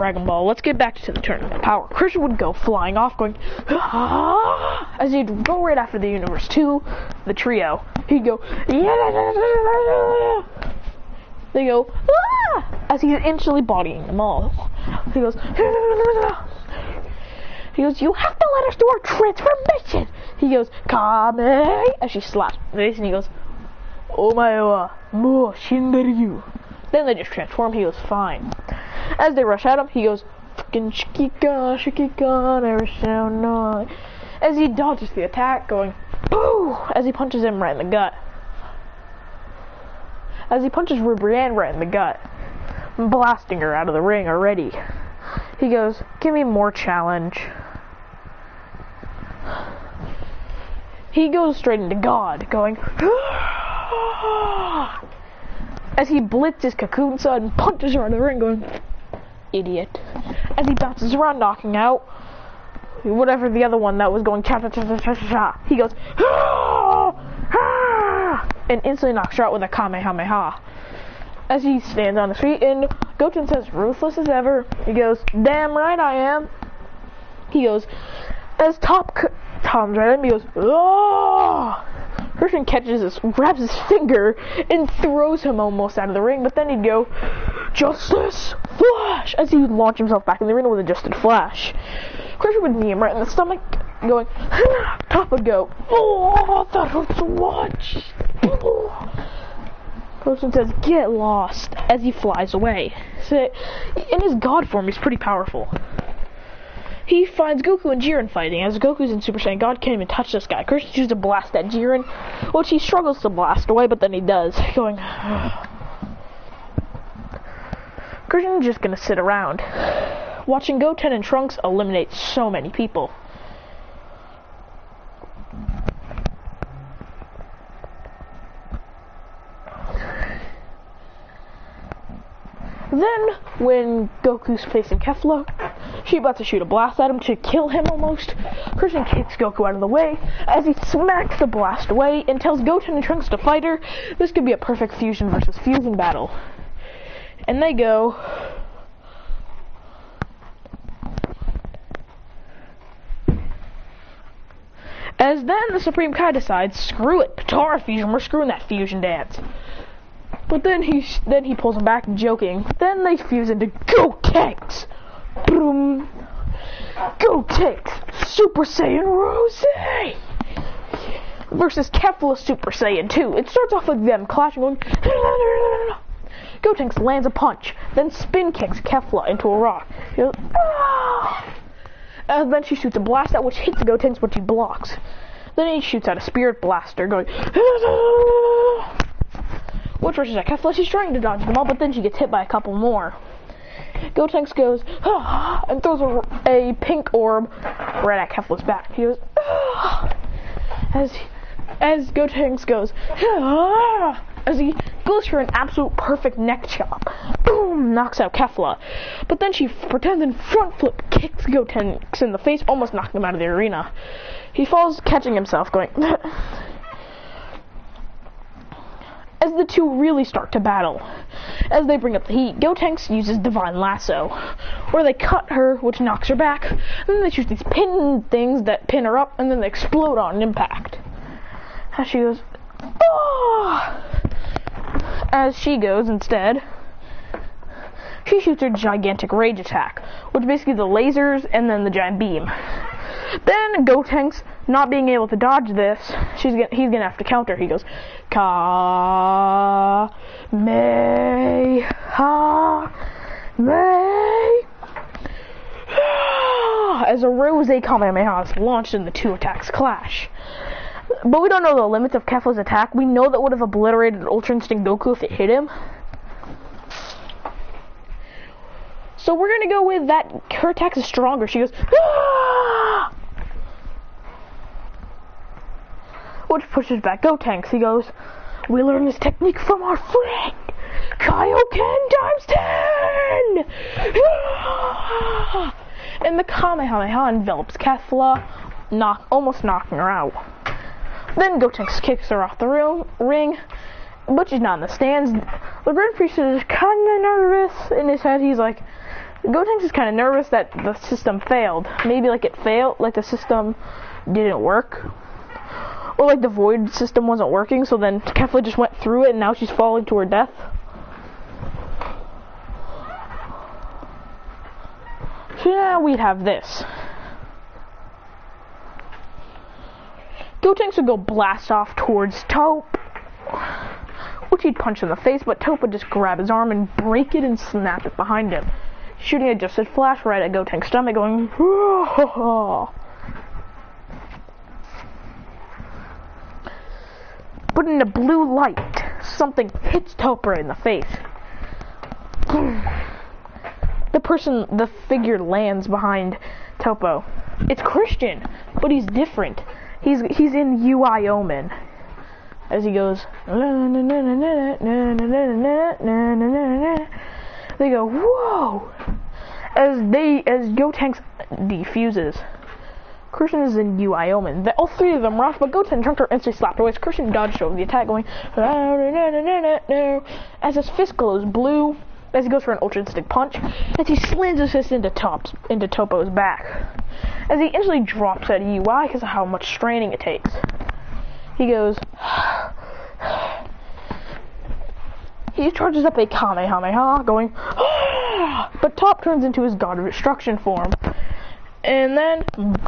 Dragon Ball. Let's get back to the Tournament of Power. Christian would go flying off, going as he'd go right after the Universe 2, the trio. He'd go They go as he's instantly bodying them all. He goes you have to let us do our transformation. He goes Kame as she slaps his face, and he goes Omae wa mou shinderu. Then they just transform. He goes fine. As they rush at him, he goes fucking shikika, never shall not. As he dodges the attack, going boo, as he punches him right in the gut. As he punches Ribrianne right in the gut, blasting her out of the ring already. He goes, give me more challenge. He goes straight into God, going as he blitzes Kakunsa and punches her in the ring, going idiot. As he bounces around, knocking out whatever the other one that was going cha-cha-cha-cha-cha-cha. He goes and instantly knocks her out with a Kamehameha. As he stands on his feet, and Goten says, ruthless as ever. He goes, damn right I am. He goes, as Tom's right at him, he goes, oh! Christian catches this, grabs his finger, and throws him almost out of the ring, but then he'd go, Justice Flash! As he would launch himself back in the arena with Adjusted Flash. Christian would knee him right in the stomach, going, Top would go, oh, that hurts so much! Christian says, get lost, as he flies away. So, in his god form, he's pretty powerful. He finds Goku and Jiren fighting, as Goku's in Super Saiyan God, can't even touch this guy. Christian chooses to blast at Jiren, which he struggles to blast away, but then he does, going, Christian's just gonna sit around, watching Goten and Trunks eliminate so many people. Then, when Goku's facing Kefla, she's about to shoot a blast at him to kill him almost. Christian kicks Goku out of the way as he smacks the blast away and tells Goten and Trunks to fight her. This could be a perfect fusion versus fusion battle. And they go. As then the Supreme Kai decides, screw it, Katara fusion, we're screwing that fusion dance. But then he pulls him back, joking. Then they fuse into Gotenks. Boom. Gotenks Super Saiyan Rose versus Kefla Super Saiyan 2. It starts off with them clashing, going. Gotenks lands a punch, then spin kicks Kefla into a rock. He goes, ah! And then she shoots a blast out, which hits Gotenks, but he blocks. Then he shoots out a spirit blaster, going. Which rushes at Kefla. She's trying to dodge them all, but then she gets hit by a couple more. Gotenks goes, ah, and throws a pink orb right at Kefla's back. He goes, ah, as Gotenks goes, ah, as he goes for an absolute perfect neck chop. Boom, knocks out Kefla. But then she pretends and front flip kicks Gotenks in the face, almost knocking him out of the arena. He falls, catching himself, going, as the two really start to battle. As they bring up the heat, Gotenks uses Divine Lasso, where they cut her, which knocks her back, and then they shoot these pin things that pin her up, and then they explode on impact. As she goes, oh! As she goes, instead, she shoots her gigantic rage attack, which is basically the lasers and then the giant beam. Then Gotenks, not being able to dodge this, he's gonna have to counter. He goes, Ka me ha me, as a Rose Kamehameha is launched and the two attacks clash. But we don't know the limits of Kefla's attack. We know that would have obliterated Ultra Instinct Goku if it hit him. So we're gonna go with that. Her attack is stronger. She goes, ah! Which pushes back Gotenks. He goes, we learned this technique from our friend Kaioken times 10! Ah! And the Kamehameha envelops Kefla, almost knocking her out. Then Gotenks kicks her off the ring, but she's not in the stands. The Grand Priest is kind of nervous. In his head, he's like, Gotenks is kind of nervous that the system failed. Maybe like it failed, like the system didn't work. Or like the void system wasn't working, so then Kefla just went through it and now she's falling to her death. So now we'd have this. Gotenks would go blast off towards Taupe, which he'd punch in the face, but Taupe would just grab his arm and break it and snap it behind him, shooting a Adjusted Flash right at Gotenks' stomach, going, "Whoa!" But in the blue light, something hits Taupe right in the face. The figure lands behind Taupe. It's Christian, but he's different. He's in UI Omen. As he goes, they go, whoa! As Gotenks defuses. Christian is in UI Omen. All three of them rush, but Goten and Trunks are instantly slapped away. Christian dodged over the attack, going, as his fist glows blue, as he goes for an Ultra Instinct punch, as he slams his fist into Taupe's back. As he instantly drops at UI because of how much straining it takes. He goes, he charges up a Kamehameha, going, but Taupe turns into his God of Destruction form. And then,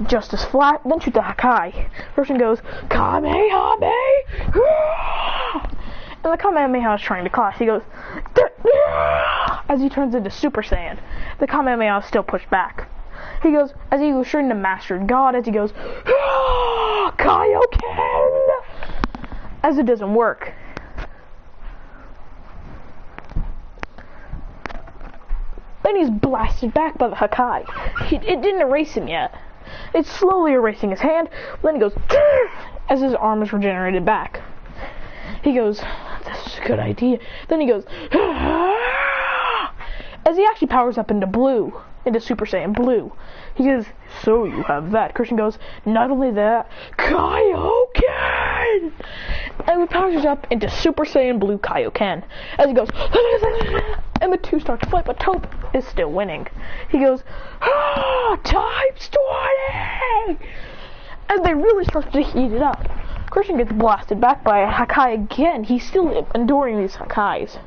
just as flat, then shoots a Hakai. Person goes, Kamehameha! And the Kamehameha is trying to clash. He goes, as he turns into Super Saiyan. The Kamehameha is still pushed back. He goes, as he goes straight into Mastered God, as he goes, Kaioken! As it doesn't work. Then he's blasted back by the Hakai. It didn't erase him yet. It's slowly erasing his hand. Then he goes, as his arm is regenerated back. He goes, that's a good idea. Then he goes, as he actually powers up into blue, into Super Saiyan Blue. He goes, so you have that. Christian goes, not only that, Kaioken! And he powers up into Super Saiyan Blue Kaioken. As he goes, and the two start to fight, but Taupe is still winning. He goes, times 20! As they really start to heat it up. Christian gets blasted back by a Hakai again. He's still enduring these Hakais.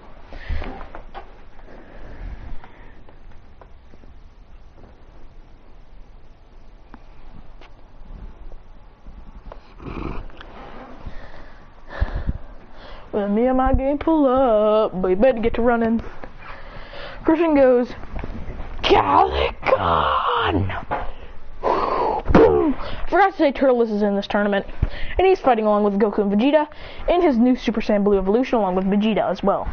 When me and my game pull up, but you better get to running. Christian goes, Calicon! Boom! Forgot to say Turles is in this tournament, and he's fighting along with Goku and Vegeta in his new Super Saiyan Blue evolution, along with Vegeta as well.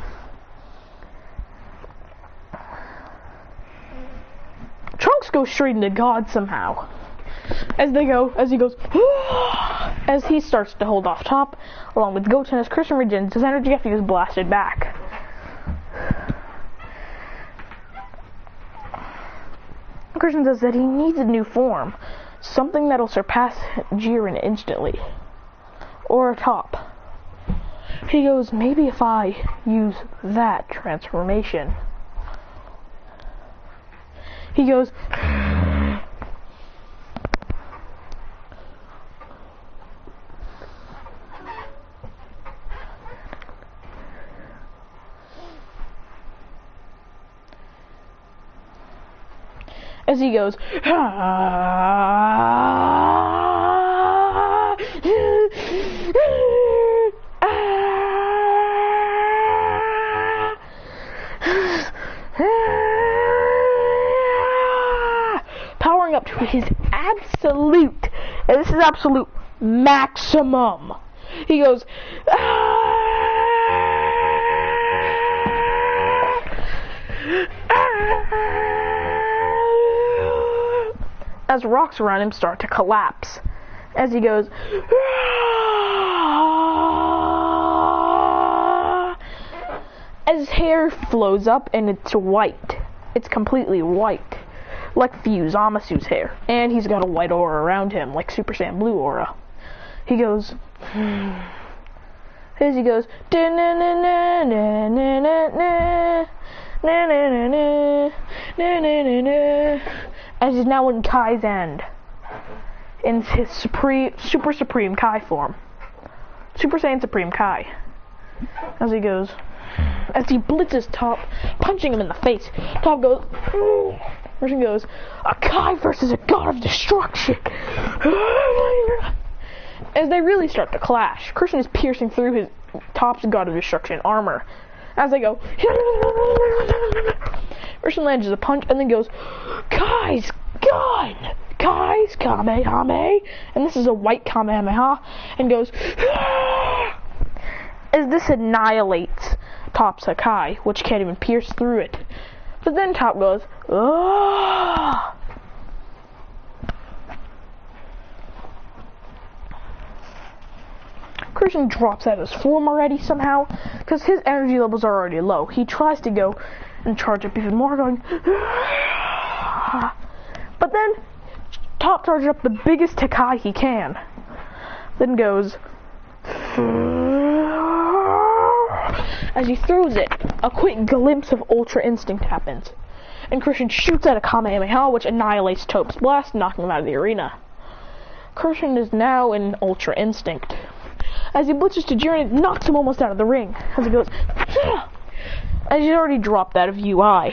Trunks goes straight into God somehow. As he goes, as he starts to hold off Top, along with Goten, as Christian regens his energy after he was blasted back. Christian says that he needs a new form, something that'll surpass Jiren instantly, or a Top. He goes, maybe if I use that transformation. He goes, as he goes, powering up to his absolute, and this is absolute maximum. He goes, as rocks around him start to collapse. As he goes, as his hair flows up and it's white. It's completely white. Like Fuse Amasu's hair. And he's got a white aura around him, like Super Saiyan Blue aura. He goes, as he goes, Na na na na. Na na na na. As he's now in Kai's end. In his Super Supreme Kai form. Super Saiyan Supreme Kai. As he blitzes Top, punching him in the face. Top goes, Christian goes, a Kai versus a god of destruction. As they really start to clash, Christian is piercing through his Top's god of destruction armor. As they go, Christian lands a punch and then goes, Kai's gun! Kai's Kamehameha! And this is a white Kamehameha, and goes, as this annihilates Top's Kai, which can't even pierce through it. But then Top goes, ah! Christian drops out of his form already somehow, because his energy levels are already low. He tries to go and charge up even more, going, ah! But then Top charges up the biggest Kai he can. Then goes, as he throws it, a quick glimpse of Ultra Instinct happens, and Christian shoots out a Kamehameha, which annihilates Top's blast, knocking him out of the arena. Christian is now in Ultra Instinct. As he blitzes to Jiren, it knocks him almost out of the ring. As he goes, as he's already dropped out of UI.